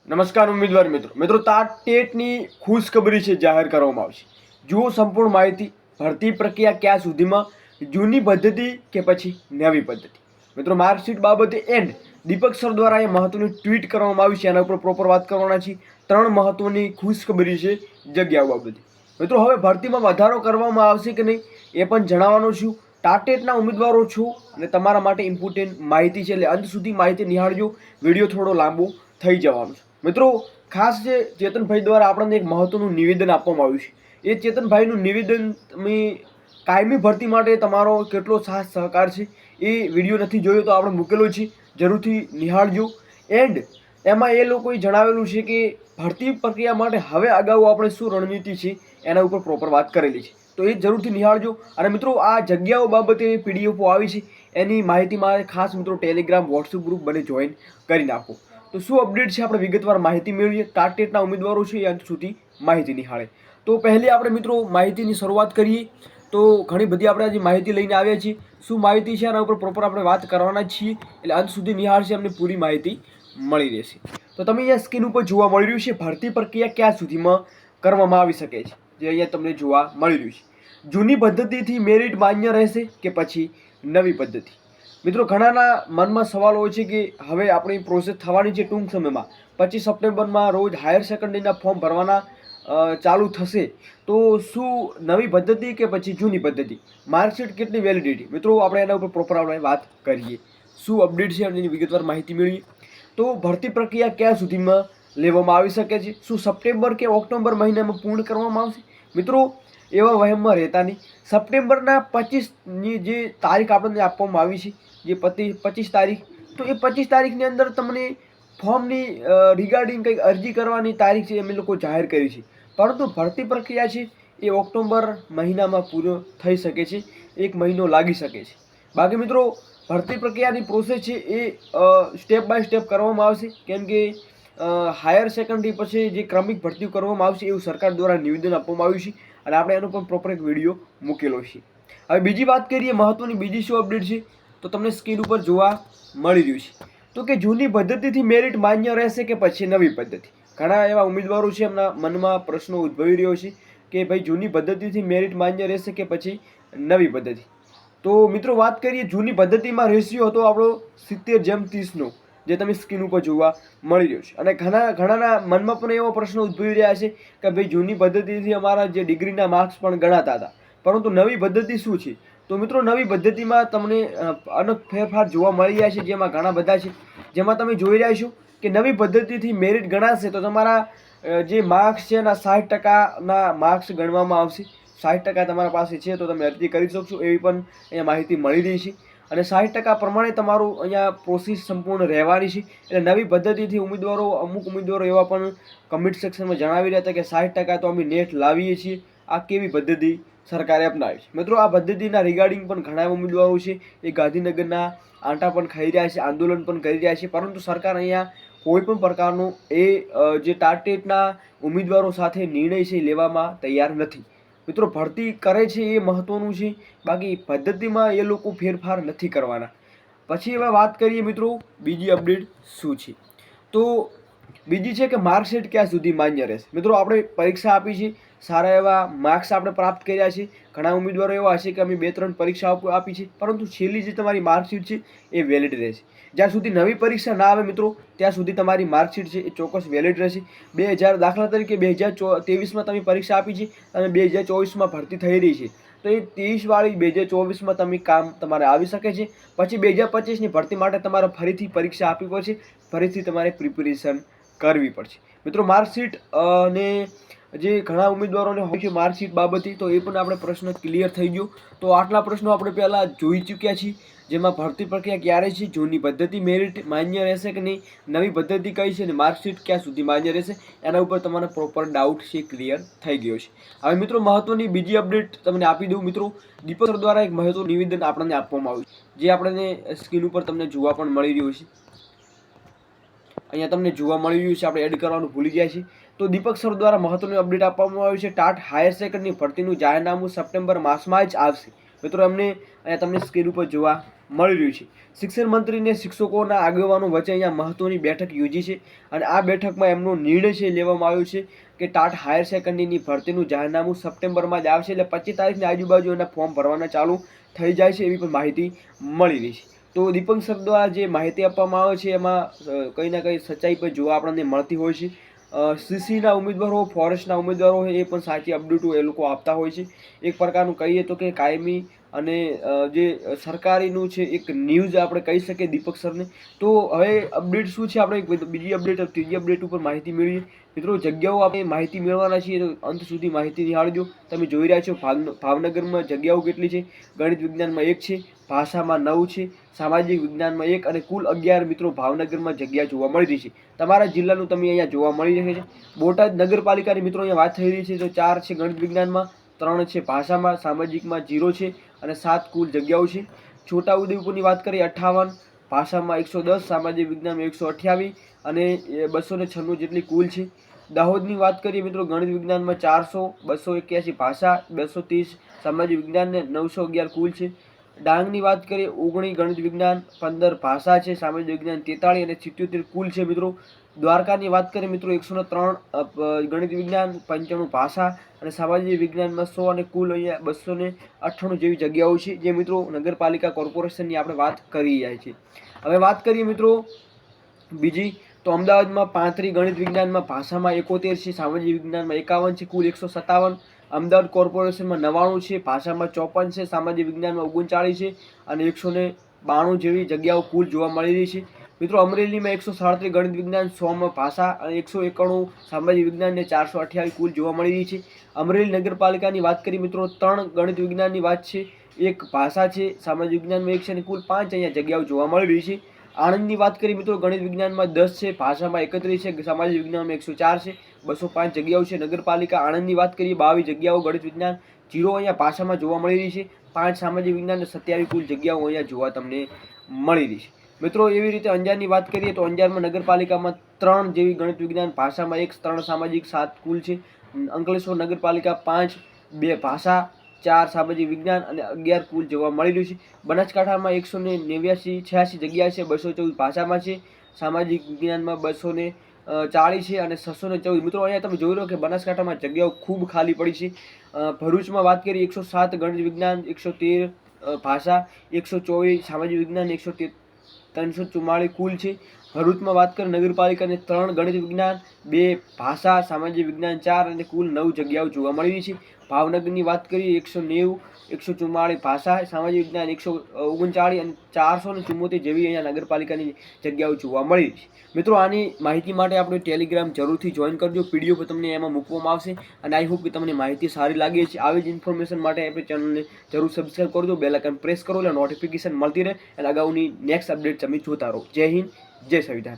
નમસ્કાર ઉમેદવાર મિત્રો ટેટની ખુશખબરી છે જાહેર કરવામાં આવશે। જુઓ સંપૂર્ણ માહિતી। ભરતી પ્રક્રિયા ક્યાં સુધીમાં, જૂની પદ્ધતિ કે પછી નવી પદ્ધતિ। મિત્રો માર્કશીટ બાબતે એન્ડ દીપક સર દ્વારા એ મહત્વની ટ્વીટ કરવામાં આવી છે, એના ઉપર પ્રોપર વાત કરવાના છે। ત્રણ મહત્વની ખુશખબરી છે જગ્યાઓ બાબતે। મિત્રો હવે ભરતીમાં વધારો કરવામાં આવશે કે નહીં એ પણ જણાવવાનો છું। ટાટેટના ઉમેદવારો છો અને તમારા માટે ઇમ્પોર્ટન્ટ માહિતી છે, એટલે અંત સુધી માહિતી નિહાળજો। વિડીયો થોડો લાંબો થઈ જવાનો છે। મિત્રો ખાસ જે ચેતનભાઈ દ્વારા આપણને એક મહત્વનું નિવેદન આપવામાં આવ્યું છે, એ ચેતનભાઈનું નિવેદન તમે કાયમી ભરતી માટે તમારો કેટલો સાથ સહકાર છે એ વિડીયો નથી જોયો તો આપણે મૂકેલો છે, જરૂરથી નિહાળજો। એન્ડ એમાં એ લોકોએ જણાવેલું છે કે ભરતી પ્રક્રિયા માટે હવે અગાઉ આપણે શું રણનીતિ છે એના ઉપર પ્રોપર વાત કરેલી છે, તો એ જરૂરથી નિહાળજો। અને મિત્રો આ જગ્યાઓ બાબતે પીડીએફો આવી છે, એની માહિતી માટે ખાસ મિત્રો ટેલિગ્રામ વોટ્સઅપ ગ્રુપ બને જોઈન કરી નાખો। તો શું અપડેટ છે આપણે વિગતવાર માહિતી મેળવીએ। ટાટેટના ઉમેદવારો છે એ અંત સુધી માહિતી નિહાળે। તો પહેલી આપણે મિત્રો માહિતીની શરૂઆત કરીએ। તો ઘણી બધી આપણે આજે માહિતી લઈને આવ્યા છીએ। શું માહિતી છે એના ઉપર પ્રોપર આપણે વાત કરવાના જ છીએ, એટલે અંત સુધી નિહાળશે, અમને પૂરી માહિતી મળી રહેશે। તો તમે અહીંયા સ્ક્રીન ઉપર જોવા મળી રહ્યું છે ભરતી પ્રક્રિયા ક્યાં સુધીમાં કરવામાં આવી શકે છે, જે અહીંયા તમને જોવા મળી રહ્યું છે। જૂની પદ્ધતિથી મેરિટ માન્ય રહેશે કે પછી નવી પદ્ધતિ। મિત્રો ઘણાના મનમાં સવાલ હોય છે કે હવે આપણી પ્રોસેસ થવાની છે ટૂંક સમયમાં, 25 સપ્ટેમ્બરમાં રોજ હાયર સેકન્ડરીના ફોર્મ ભરવાના ચાલુ થશે, તો શું નવી પદ્ધતિ કે પછી જૂની પદ્ધતિ, માર્કશીટ કેટલી વેલિડિટી। મિત્રો આપણે એના ઉપર પ્રોપર આપણે વાત કરીએ, શું અપડેટ છે એની વિગતવાર માહિતી મેળવીએ। તો ભરતી પ્રક્રિયા ક્યાં સુધીમાં લેવામાં આવી શકે છે, શું સપ્ટેમ્બર કે ઓક્ટોબર મહિનામાં પૂર્ણ કરવામાં આવશે। મિત્રો એવા વહેમમાં રહેતા નહીં। સપ્ટેમ્બરના 25ની જે તારીખ આપણને આપવામાં આવી છે, જે 25 તારીખ, તો એ 25 તારીખની અંદર તમને ફોર્મની રિગાર્ડિંગ કંઈક અરજી કરવાની તારીખ છે એમ એ લોકો જાહેર કરી છે, પરંતુ ભરતી પ્રક્રિયા છે એ ઓક્ટોબર મહિનામાં પૂરો થઈ શકે છે, 1 મહિનો લાગી શકે છે। બાકી મિત્રો ભરતી પ્રક્રિયાની પ્રોસેસ છે એ સ્ટેપ બાય સ્ટેપ કરવામાં આવશે, કેમ કે હાયર સેકન્ડરી પછી જે ક્રમિક ભરતી કરવામાં આવશે એવું સરકાર દ્વારા નિવેદન આપવામાં આવ્યું છે, અને આપણે એનો પણ પ્રોપર એક વિડીયો મૂકેલો છે। હવે બીજી વાત કરીએ, મહત્વની બીજી શું અપડેટ છે, તો તમને સ્ક્રીન ઉપર જોવા મળી રહ્યું છે, તો કે જૂની પદ્ધતિથી મેરિટ માન્ય રહેશે કે પછી નવી પદ્ધતિ। ઘણા એવા ઉમેદવારો છે એમના મનમાં પ્રશ્નો ઉદ્ભવી રહ્યો છે કે ભાઈ જૂની પદ્ધતિથી મેરિટ માન્ય રહેશે કે પછી નવી પદ્ધતિ। તો મિત્રો વાત કરીએ, જૂની પદ્ધતિમાં રેશિયો હતો આપણો 70:30નો, જે તમે સ્ક્રીન ઉપર જોવા મળી રહ્યો છે, અને ઘણાના મનમાં પણ એવો પ્રશ્ન ઉદ્ભવી રહ્યા છે કે ભાઈ જૂની પદ્ધતિથી અમારા જે ડિગ્રીના માર્ક્સ પણ ગણાતા હતા, પરંતુ નવી પદ્ધતિ શું છે। તો મિત્રો નવી પદ્ધતિમાં તમને અનેક ફેરફાર જોવા મળી રહ્યા છે, જેમાં ઘણા બધા છે, જેમાં તમે જોઈ રહ્યા છો કે નવી પદ્ધતિથી મેરિટ ગણાશે તો તમારા જે માર્ક્સ છે એના 60%ના માર્ક્સ ગણવામાં આવશે। 60% તમારા પાસે છે તો તમે અરજી કરી શકશો, એવી પણ અહીંયા માહિતી મળી રહી છે, અને 60% પ્રમાણે તમારું અહીંયા પ્રોસેસ સંપૂર્ણ રહેવાની છે। એટલે નવી પદ્ધતિથી અમુક ઉમેદવારો એવા પણ કમેન્ટ સેક્શનમાં જણાવી રહ્યા હતા કે 60% તો અમે નેટ લાવીએ છીએ, આ કેવી પદ્ધતિ સરકારે અપનાવી છે। મિત્રો આ પદ્ધતિના રિગાર્ડિંગ પણ ઘણા ઉમેદવારો છે એ ગાંધીનગરના આંટા પણ ખાઈ રહ્યા છે, આંદોલન પણ કરી રહ્યા છે, પરંતુ સરકાર અહીંયા કોઈ પણ પ્રકારનો જે ટાટેટના ઉમેદવારો સાથે નિર્ણય છે લેવામાં તૈયાર નથી। મિત્રો ભરતી કરે છે એ મહત્વનું છે, બાકી પદ્ધતિમાં એ લોકો ફેરફાર નથી કરવાના। પછી હવે વાત કરીએ મિત્રો બીજી અપડેટ શું છે, તો બીજી છે કે માર્કશીટ ક્યાં સુધી માન્ય રહેશે। મિત્રો આપણે પરીક્ષા આપી છે, સારા એવા માર્ક્સ આપણે પ્રાપ્ત કર્યા છે, ઘણા ઉમેદવારો એવા હશે કે અમે 2-3 પરીક્ષાઓ આપી છે, પરંતુ છેલ્લી જે તમારી માર્કશીટ છે એ વેલિડ રહેશે। જ્યાં સુધી નવી પરીક્ષા ના આવે મિત્રો ત્યાં સુધી તમારી માર્કશીટ છે એ ચોક્કસ વેલિડ રહેશે। 2000 દાખલા તરીકે 2023માં તમે પરીક્ષા આપી છે અને 2024માં ભરતી થઈ રહી છે, તો એ 23 વાળી 2024માં તમે કામ તમારે આવી શકે છે। પછી 2025ની ભરતી માટે તમારે ફરીથી પરીક્ષા આપવી પડશે, ફરીથી તમારે પ્રિપેરેશન કરવી પડશે। મિત્રો માર્કશીટ અને જે ઘણા ઉમેદવારોને હોય છે માર્કશીટ બાબતે, તો એ પણ આપણે પ્રશ્ન ક્લિયર થઈ ગયો। તો આટલા પ્રશ્નો આપણે પહેલાં જોઈ ચૂક્યા છીએ, જેમાં ભરતી પ્રક્રિયા ક્યારે છે, જૂની પદ્ધતિ મેરિટ માન્ય રહેશે કે નહીં, નવી પદ્ધતિ કઈ છે, અને માર્કશીટ ક્યાં સુધી માન્ય રહેશે, એના ઉપર તમારે પ્રોપર ડાઉટ છે ક્લિયર થઈ ગયો છે। હવે મિત્રો મહત્વની બીજી અપડેટ તમને આપી દઉં। મિત્રો દીપક સર દ્વારા એક મહત્વનું નિવેદન આપણને આપવામાં આવ્યું છે, જે આપણને સ્ક્રીન ઉપર તમને જોવા પણ મળી રહ્યું છે, અહીંયા તમને જોવા મળી રહ્યું છે, આપણે એડ કરવાનું ભૂલી ગયા છીએ। તો દીપક સર દ્વારા મહત્વની અપડેટ આપવામાં આવી છે, ટાટ હાયર સેકન્ડરી ભરતીનું જાહેરનામું સપ્ટેમ્બર માસમાં જ આવશે। મિત્રો એમને અહીંયા તમને સ્ક્રીન ઉપર જોવા મળી રહ્યું છે. શિક્ષણ મંત્રીને શિક્ષકોના આગેવાનો વચ્ચે અહીંયા મહત્વની બેઠક યોજી છે અને આ બેઠકમાં એમનો નિર્ણય છે લેવામાં આવ્યો છે કે ટાટ હાયર સેકન્ડરીની ભરતીનું જાહેરનામું સપ્ટેમ્બરમાં જ આવશે, એટલે 25 તારીખની આજુબાજુ એના ફોર્મ ભરવાના ચાલુ થઈ જાય છે એવી પણ માહિતી મળી રહી છે. તો દીપક સર દ્વારા જે માહિતી આપવામાં આવે છે એમાં કંઈ ના કંઈ સચ્ચાઈ પણ જોવા આપણને મળતી હોય છે. સીસીના ઉમેદવારો, ફોરેસ્ટના ઉમેદવારો હોય એ પણ સાચી અપડેટો એ લોકો આપતા હોય છે. એક પ્રકારનું કહીએ તો કે કાયમી અને જે સરકારીનું છે એક ન્યૂઝ આપણે કહી શકીએ દીપક સરને. તો હવે અપડેટ શું છે, આપણે બીજી અપડેટ, ત્રીજી અપડેટ ઉપર માહિતી મેળવીએ. મિત્રો, જગ્યાઓ આપણે માહિતી મેળવવાના છીએ તો અંત સુધી માહિતી નિહાળજો. તમે જોઈ રહ્યા છો ભાવનગરમાં જગ્યાઓ કેટલી છે. ગણિત વિજ્ઞાનમાં 1 છે, ભાષામાં 9 છે, સામાજિક વિજ્ઞાનમાં 1 અને કુલ 11 મિત્રો ભાવનગરમાં જગ્યા જોવા મળી રહી છે. તમારા જિલ્લાનું તમે અહીંયા જોવા મળી રહે છે. બોટાદ નગરપાલિકાની મિત્રો અહીંયા વાત થઈ રહી છે તો 4 છે ગણિત વિજ્ઞાનમાં, 3 છે ભાષામાં, સામાજિકમાં 0 છે અને 7 કુલ જગ્યાઓ છે. છોટાઉદેપુરની વાત કરીએ 58, ભાષામાં 110, સામાજિક વિજ્ઞાનમાં 128 અને 296 જેટલી કુલ છે. દાહોદની વાત કરીએ મિત્રો, ગણિત વિજ્ઞાનમાં 400, 281 ભાષા, 230 સામાજિક વિજ્ઞાન ને 911 કુલ છે. ડાંગની વાત કરીએ 19 ગણિત વિજ્ઞાન, 15 ભાષા છે, સામાજિક વિજ્ઞાન 43 અને 77 કુલ છે મિત્રો. દ્વારકાની વાત કરીએ મિત્રો 103 ગણિત વિજ્ઞાન, 95 ભાષા અને સામાજિક વિજ્ઞાનમાં 100 અને કુલ અહીંયા 298 જેવી જગ્યાઓ છે, જે મિત્રો નગરપાલિકા કોર્પોરેશનની આપણે વાત કરી રહ્યા છીએ. હવે વાત કરીએ મિત્રો બીજી, તો અમદાવાદમાં 35 ગણિત વિજ્ઞાનમાં, ભાષામાં 71 છે, સામાજિક વિજ્ઞાનમાં 51 છે, કુલ 157. અમદાવાદ કોર્પોરેશનમાં 99 છે, ભાષામાં 54 છે, સામાજિક વિજ્ઞાનમાં 39 છે અને 192 જેવી જગ્યાઓ કુલ જોવા મળી રહી છે. મિત્રો, અમરેલીમાં 137 ગણિત વિજ્ઞાન, 100 ભાષા અને 191 સામાજિક વિજ્ઞાન ને 428 કુલ જોવા મળી રહી છે. અમરેલી નગરપાલિકાની વાત કરીએ મિત્રો 3 ગણિત વિજ્ઞાનની વાત છે, 1 ભાષા છે, સામાજિક વિજ્ઞાનમાં 1 છે અને કુલ 5 અહીંયા જગ્યાઓ જોવા મળી રહી છે. આણંદની વાત કરીએ મિત્રો, ગણિત વિજ્ઞાનમાં 10 છે, ભાષામાં 31 છે, સામાજિક વિજ્ઞાનમાં 104 છે, 205 જગ્યાઓ છે. નગરપાલિકા આણંદની વાત કરીએ 22 જગ્યાઓ ગણિત વિજ્ઞાન, 0 અહીંયા ભાષામાં જોવા મળી રહી છે, 5 સામાજિક વિજ્ઞાન અને 27 કુલ જગ્યાઓ અહીંયા જોવા તમને મળી રહી છે. મિત્રો, એવી રીતે અંજારની વાત કરીએ તો અંજારમાં નગરપાલિકામાં 3 જેવી ગણિત વિજ્ઞાન, ભાષામાં 1, 3 સામાજિક, 7 કુલ છે. અંકલેશ્વર નગરપાલિકા 5, 2 ભાષા, 4 સામાજિક વિજ્ઞાન અને 11 કુલ જોવા મળી રહ્યું છે. બનાસકાંઠામાં 189 જગ્યા છે, 214 ભાષામાં છે, સામાજિક વિજ્ઞાનમાં 240 છે અને 614. મિત્રો, અહીંયા તમે જોઈ લો કે બનાસકાંઠામાં જગ્યાઓ ખૂબ ખાલી પડી છે. ભરૂચમાં વાત કરીએ 107 ગણિત વિજ્ઞાન, 113 ભાષા, 124 સામાજિક વિજ્ઞાન, 344 કુલ છે. ભરૂચમાં વાત કરીએ નગરપાલિકાને 3 ગણિત વિજ્ઞાન, 2 ભાષા, સામાજિક વિજ્ઞાન 4 અને કુલ 9 જગ્યાઓ જોવા મળી રહી છે. ભાવનગરની વાત કરીએ 190, 144 ભાષા, સામાજિક વિજ્ઞાન 139 અને 474 જેવી અહીંયા નગરપાલિકાની જગ્યાઓ જોવા મળી રહી છે. મિત્રો, આની માહિતી માટે આપણે ટેલિગ્રામ જરૂરથી જોઈન કરજો. પીડીએફ તમને એમાં મૂકવામાં આવશે અને આઈ હોપ કે તમને માહિતી સારી લાગી છે. આવી જ ઇન્ફોર્મેશન માટે આપણી ચેનલને જરૂર સબસ્ક્રાઈબ કરજો, બેલ આઇકન પ્રેસ કરો એટલે નોટિફિકેશન મળતી રહે અને અગાઉની નેક્સ્ટ અપડેટ તમે જોતા રહો. જય હિન્દ, જય સંવિધાન.